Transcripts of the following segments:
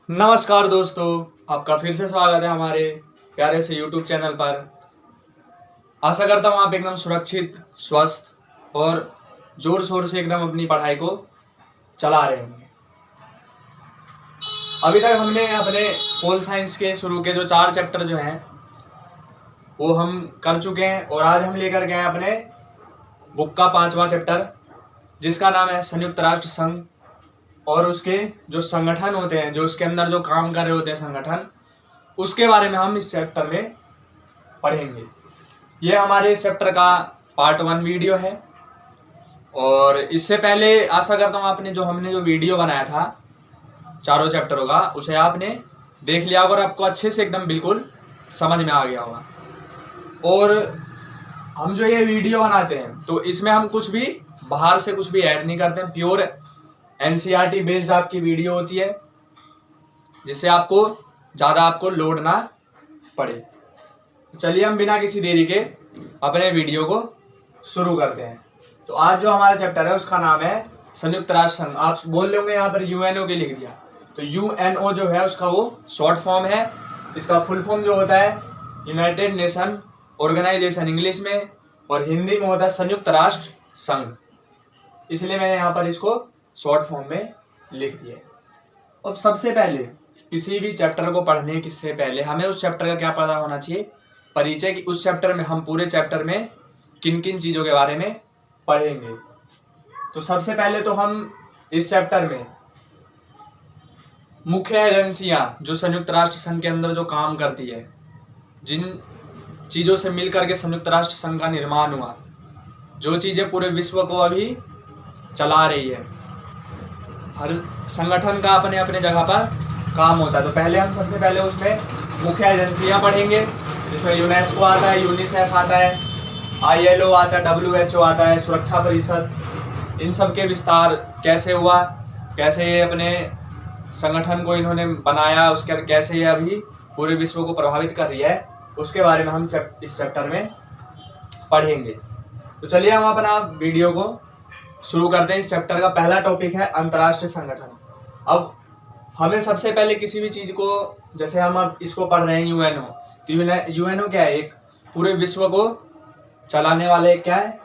नमस्कार दोस्तों, आपका फिर से स्वागत है हमारे प्यारे से YouTube चैनल पर। आशा करता हूँ आप एकदम सुरक्षित, स्वस्थ और जोर शोर से एकदम अपनी पढ़ाई को चला रहे होंगे। अभी तक हमने अपने पोल साइंस के शुरू के जो 4 चैप्टर जो हैं वो हम कर चुके हैं और आज हम लेकर गए हैं अपने बुक का 5वां चैप्टर, जिसका नाम है संयुक्त राष्ट्र संघ। और उसके जो संगठन होते हैं, जो उसके अंदर जो काम कर रहे होते हैं संगठन, उसके बारे में हम इस चैप्टर में पढ़ेंगे। ये हमारे इस चैप्टर का पार्ट 1 वीडियो है। और इससे पहले आशा करता हूँ आपने हमने जो वीडियो बनाया था चारों चैप्टरों का, उसे आपने देख लिया होगा और आपको अच्छे से एकदम बिल्कुल समझ में आ गया होगा। और हम जो ये वीडियो बनाते हैं तो इसमें हम कुछ भी बाहर से कुछ भी ऐड नहीं करते हैं। प्योर NCERT बेस्ड आपकी वीडियो होती है, जिससे आपको ज़्यादा लोड ना पड़े। चलिए हम बिना किसी देरी के अपने वीडियो को शुरू करते हैं। तो आज जो हमारा चैप्टर है उसका नाम है संयुक्त राष्ट्र संघ। आप बोल रहे होंगे यहाँ पर UNO के लिख दिया, तो UNO जो है उसका वो शॉर्ट फॉर्म है। इसका फुल फॉर्म जो होता है यूनाइटेड नेशन ऑर्गेनाइजेशन इंग्लिश में, और हिंदी में होता है संयुक्त राष्ट्र संघ। इसलिए मैंने यहाँ पर इसको शॉर्ट फॉर्म में लिख दिया। अब सबसे पहले किसी भी चैप्टर को पढ़ने से पहले हमें उस चैप्टर का क्या पता होना चाहिए, परिचय की। उस चैप्टर में हम पूरे चैप्टर में किन किन चीज़ों के बारे में पढ़ेंगे। तो सबसे पहले तो हम इस चैप्टर में मुख्य एजेंसियां जो संयुक्त राष्ट्र संघ के अंदर जो काम करती है, जिन चीज़ों से मिलकर के संयुक्त राष्ट्र संघ का निर्माण हुआ, जो चीज़ें पूरे विश्व को अभी चला रही है। हर संगठन का अपने अपने जगह पर काम होता है। तो पहले हम सबसे पहले उसमें मुख्य एजेंसियां पढ़ेंगे, जिसमें यूनेस्को आता है, यूनिसेफ आता है, ILO आता है, WHO आता है, सुरक्षा परिषद। इन सब के विस्तार कैसे हुआ, कैसे ये अपने संगठन को इन्होंने बनाया, उसके बाद कैसे ये अभी पूरे विश्व को प्रभावित कर रही है, उसके बारे में हम इस चैप्टर में पढ़ेंगे। तो चलिए हम अपना वीडियो को शुरू करते हैं। इस चैप्टर का पहला टॉपिक है अंतर्राष्ट्रीय संगठन। अब हमें सबसे पहले किसी भी चीज़ को, जैसे हम अब इसको पढ़ रहे हैं UNO, तो UNO क्या है? एक पूरे विश्व को चलाने वाले क्या है?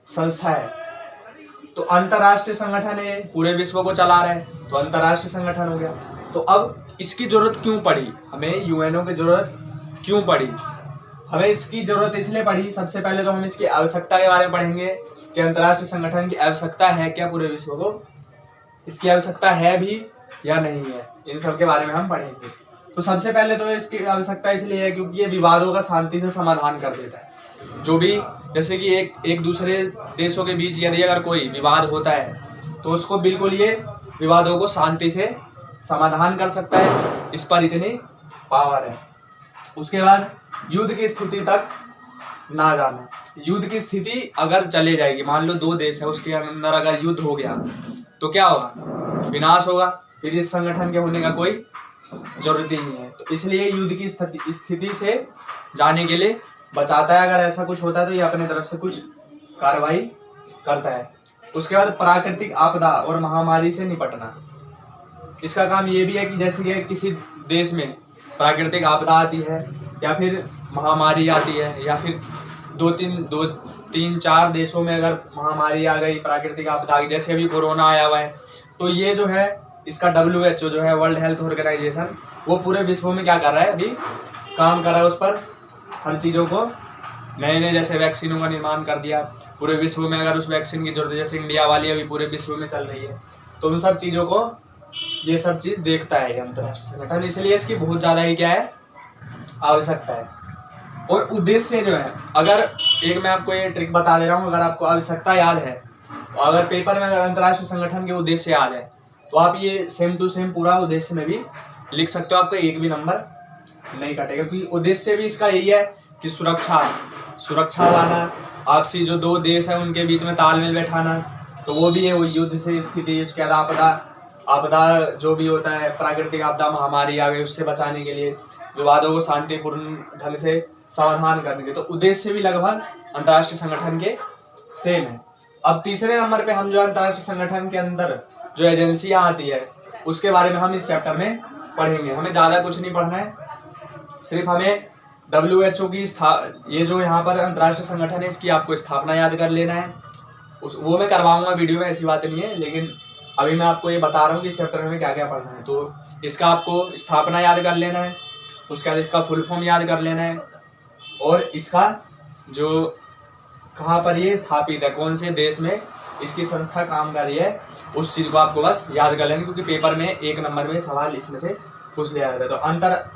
संस्था है। तो अंतर्राष्ट्रीय संगठन है, पूरे विश्व को चला रहे हैं, तो अंतर्राष्ट्रीय संगठन हो गया। तो अब इसकी जरूरत क्यों पड़ी हमें? UNO की जरूरत क्यों पड़ी हमें? इसकी जरूरत इसलिए पड़ी, सबसे पहले तो हम इसकी आवश्यकता के बारे में पढ़ेंगे कि अंतर्राष्ट्रीय संगठन की आवश्यकता है क्या पूरे विश्व को, इसकी आवश्यकता है भी या नहीं है, इन सब के बारे में हम पढ़ेंगे। तो सबसे पहले तो इसकी आवश्यकता इसलिए है क्योंकि ये विवादों का शांति से समाधान कर देता है। जो भी, जैसे कि एक दूसरे देशों के बीच यदि अगर कोई विवाद होता है तो उसको बिल्कुल ये विवादों को शांति से समाधान कर सकता है, इस पर इतनी पावर है। उसके बाद युद्ध की स्थिति तक ना जाना। युद्ध की स्थिति अगर चले जाएगी, मान लो 2 देश है, उसके अंदर अगर युद्ध हो गया तो क्या होगा? विनाश होगा। फिर इस संगठन के होने का कोई जरूरत ही नहीं है। तो इसलिए युद्ध की स्थिति से जाने के लिए बचाता है। अगर ऐसा कुछ होता है तो ये अपने तरफ से कुछ कार्रवाई करता है। उसके बाद प्राकृतिक आपदा और महामारी से निपटना। इसका काम ये भी है कि जैसे कि किसी देश में प्राकृतिक आपदा आती है या फिर महामारी आती है, या फिर 2-3-4 देशों में अगर महामारी आ गई, प्राकृतिक आपदा आ गई, जैसे अभी कोरोना आया हुआ है, तो ये जो है इसका WHO जो है वर्ल्ड हेल्थ ऑर्गेनाइजेशन, वो पूरे विश्व में क्या कर रहा है? अभी काम कर रहा है उस पर, हर चीज़ों को नए जैसे वैक्सीनों का निर्माण कर दिया पूरे विश्व में। अगर उस वैक्सीन की जरूरत, जैसे इंडिया वाली अभी पूरे विश्व में चल रही है, तो उन सब चीज़ों को ये सब चीज़ देखता है अंतर्राष्ट्रीय संगठन। इसलिए इसकी बहुत ज़्यादा ही क्या है? आवश्यकता है। और उद्देश्य जो है, अगर एक मैं आपको ये ट्रिक बता दे रहा हूँ, अगर आपको आवश्यकता याद है, तो अगर पेपर में अगर अंतर्राष्ट्रीय संगठन के उद्देश्य याद है तो आप ये सेम टू सेम पूरा उद्देश्य में भी लिख सकते हो, आपका एक भी नंबर नहीं कटेगा। क्योंकि उद्देश्य भी इसका यही है कि सुरक्षा लाना, आपसी जो 2 देश है उनके बीच में तालमेल बैठाना, तो वो भी है वो युद्ध से स्थिति, उसके बाद आपदा जो भी होता है, प्राकृतिक आपदा, महामारी आ गई, उससे बचाने के लिए, विवादों को शांतिपूर्ण ढंग से समाधान करने के। तो उद्देश्य भी लगभग अंतर्राष्ट्रीय संगठन के सेम है। अब तीसरे नंबर पे हम जो अंतर्राष्ट्रीय संगठन के अंदर जो एजेंसियां आती है उसके बारे में हम इस चैप्टर में पढ़ेंगे। हमें ज़्यादा कुछ नहीं पढ़ना है, सिर्फ हमें WHO की ये जो यहाँ पर अंतर्राष्ट्रीय संगठन है इसकी आपको स्थापना याद कर लेना है। वो मैं करवाऊंगा वीडियो में, ऐसी बात नहीं है, लेकिन अभी मैं आपको ये बता रहा हूँ कि इस चैप्टर में क्या क्या पढ़ना है। तो इसका आपको स्थापना याद कर लेना है, उसके बाद इसका फुल फॉर्म याद कर लेना है, और इसका जो कहाँ पर ये स्थापित है, कौन से देश में इसकी संस्था काम कर रही है, उस चीज़ को आपको बस याद कर लेना, क्योंकि पेपर में 1 नंबर में सवाल इसमें से पूछ लिया जाता है। तो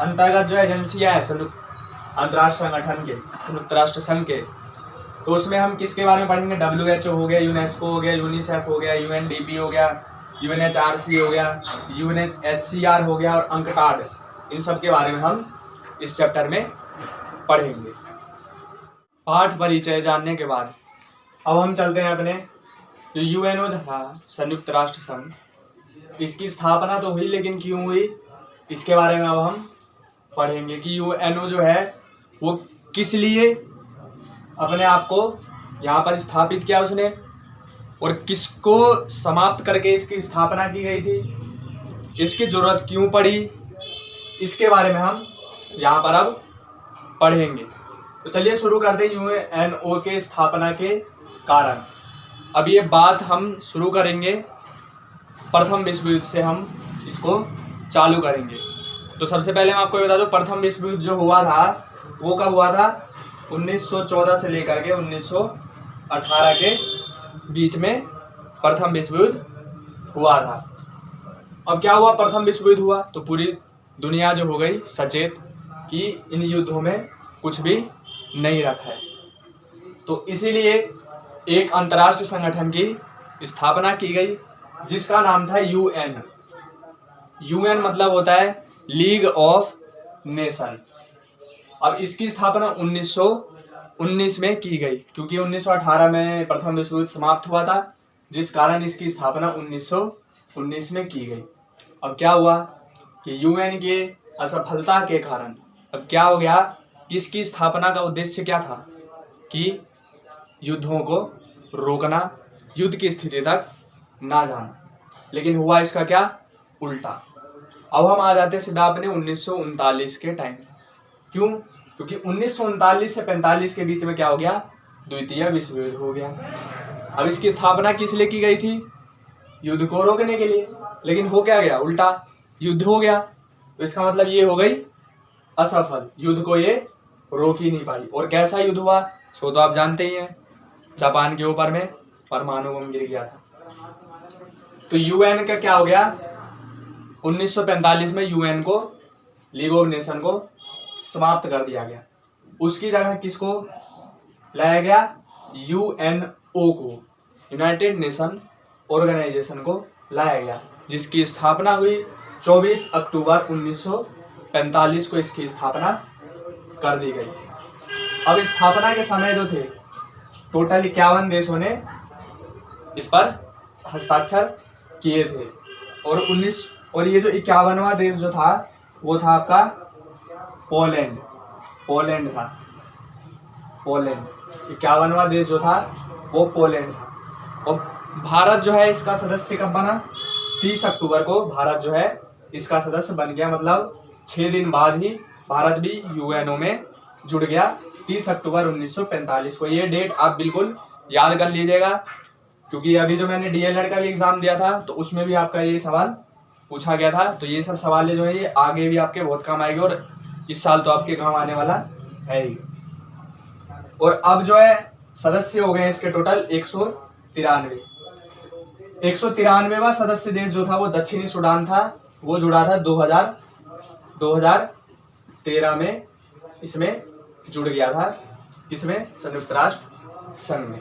अंतर्गत जो एजेंसियाँ हैं संयुक्त अंतर्राष्ट्रीय संगठन के, संयुक्त राष्ट्र संघ के, तो उसमें हम किसके बारे में पढ़ेंगे? WHO हो गया, यूनेस्को हो गया, यूनिसेफ हो गया, UNDP हो गया, UNHRC हो गया, UNHCR हो गया, और अंकटाड, इन सब के बारे में हम इस चैप्टर में पढ़ेंगे। पाठ परिचय जानने के बाद अब हम चलते हैं अपने जो UNO था, संयुक्त राष्ट्र संघ, इसकी स्थापना तो हुई, लेकिन क्यों हुई इसके बारे में अब हम पढ़ेंगे कि UNO जो है वो किस लिए अपने आप को यहाँ पर स्थापित किया उसने, और किसको समाप्त करके इसकी स्थापना की गई थी, इसकी जरूरत क्यों पड़ी, इसके बारे में हम यहाँ पर अब पढ़ेंगे। तो चलिए शुरू करते हैं UNO के स्थापना के कारण। अब ये बात हम शुरू करेंगे प्रथम विश्व युद्ध से, हम इसको चालू करेंगे। तो सबसे पहले मैं आपको बता दूं, प्रथम विश्व युद्ध जो हुआ था वो कब हुआ था? 1914 से लेकर के 1918 के बीच में प्रथम विश्व युद्ध हुआ था। अब क्या हुआ? प्रथम विश्व युद्ध हुआ तो पूरी दुनिया जो हो गई सचेत कि इन युद्धों में कुछ भी नहीं रखा है, तो इसीलिए एक अंतर्राष्ट्रीय संगठन की स्थापना की गई जिसका नाम था UN। UN मतलब होता है लीग ऑफ नेशन। अब इसकी स्थापना 1919 में की गई, क्योंकि 1918 में प्रथम विश्व युद्ध समाप्त हुआ था, जिस कारण इसकी स्थापना 1919 में की गई। अब क्या हुआ कि UN के असफलता के कारण अब क्या हो गया, इसकी स्थापना का उद्देश्य क्या था कि युद्धों को रोकना, युद्ध की स्थिति तक ना जाना, लेकिन हुआ इसका क्या? उल्टा। अब हम आ जाते सीधा अपने 1939 के टाइम। क्यों? क्योंकि 1939 से 45 के बीच में क्या हो गया? द्वितीय विश्व युद्ध हो गया। अब इसकी स्थापना किस लिए की गई थी? युद्ध को रोकने के लिए, लेकिन हो क्या गया? उल्टा, युद्ध हो गया। तो इसका मतलब ये हो गई असफल, युद्ध को ये रोक ही नहीं पाई। और कैसा युद्ध हुआ सो तो आप जानते ही हैं, जापान के ऊपर में परमाणु बम गिर गया था। तो UN का क्या हो गया? 1945 में UN को, लीग ऑफ नेशन को समाप्त कर दिया गया। उसकी जगह किसको लाया गया? UNO को, यूनाइटेड नेशन ऑर्गेनाइजेशन को लाया गया, जिसकी स्थापना हुई 24 अक्टूबर 1945 को इसकी स्थापना कर दी गई। अब स्थापना के समय जो थे टोटल 51 देशों ने इस पर हस्ताक्षर किए थे, और ये जो 51वां देश जो था वो था आपका पोलैंड था। पोलैंड 51वां देश जो था वो पोलैंड था। और भारत जो है इसका सदस्य कब बना? 30 अक्टूबर को भारत जो है इसका सदस्य बन गया, मतलब 6 दिन बाद ही भारत भी UNO में जुड़ गया, 30 अक्टूबर 1945 को। ये डेट आप बिल्कुल याद कर लीजिएगा, क्योंकि अभी जो मैंने DLED का भी एग्जाम दिया था तो उसमें भी आपका ये सवाल पूछा गया था। तो ये सब सवाल जो है ये आगे भी आपके बहुत काम आएंगे, और इस साल तो आपके काम आने वाला है ही। और अब जो है सदस्य हो गए इसके टोटल 193। 193वां सदस्य देश जो था वो दक्षिणी सूडान था, वो जुड़ा था 2013 में, इसमें जुड़ गया था, किसमें? संयुक्त राष्ट्र संघ में।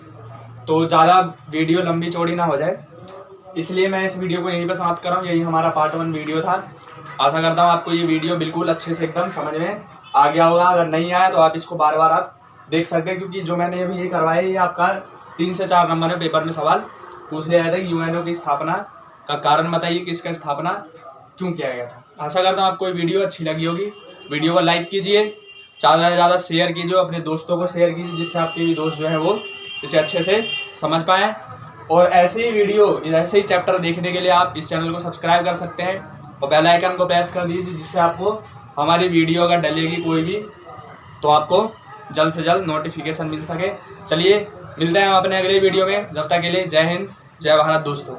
तो ज़्यादा वीडियो लंबी चौड़ी ना हो जाए, इसलिए मैं इस वीडियो को यहीं पर समाप्त कर रहा हूँ। यही हमारा पार्ट 1 वीडियो था। आशा करता हूँ आपको ये वीडियो बिल्कुल अच्छे से एकदम समझ में आ गया होगा। अगर नहीं आया तो आप इसको बार बार आप देख सकते हैं, क्योंकि जो मैंने अभी ये करवाया ये आपका 3 से 4 नंबर में पेपर में सवाल पूछ लिया जाता है कि UNO की स्थापना का कारण बताइए कि इसका स्थापना क्यों किया गया था। आशा करता हूँ आपको ये वीडियो अच्छी लगी होगी। वीडियो को लाइक कीजिए, ज़्यादा से ज़्यादा शेयर कीजिए, अपने दोस्तों को शेयर कीजिए, जिससे आपके भी दोस्त जो हैं वो इसे अच्छे से समझ पाएँ। और ऐसे ही वीडियो, ऐसे ही चैप्टर देखने के लिए आप इस चैनल को सब्सक्राइब कर सकते हैं। और बेल आइकन को प्रेस कर दीजिए, जिससे आपको हमारी वीडियो अगर डलेगी कोई भी तो आपको जल्द से जल्द नोटिफिकेशन मिल सके। चलिए मिलते हैं हम अपने अगले वीडियो में, जब तक के लिए जय हिंद जय भारत दोस्तों।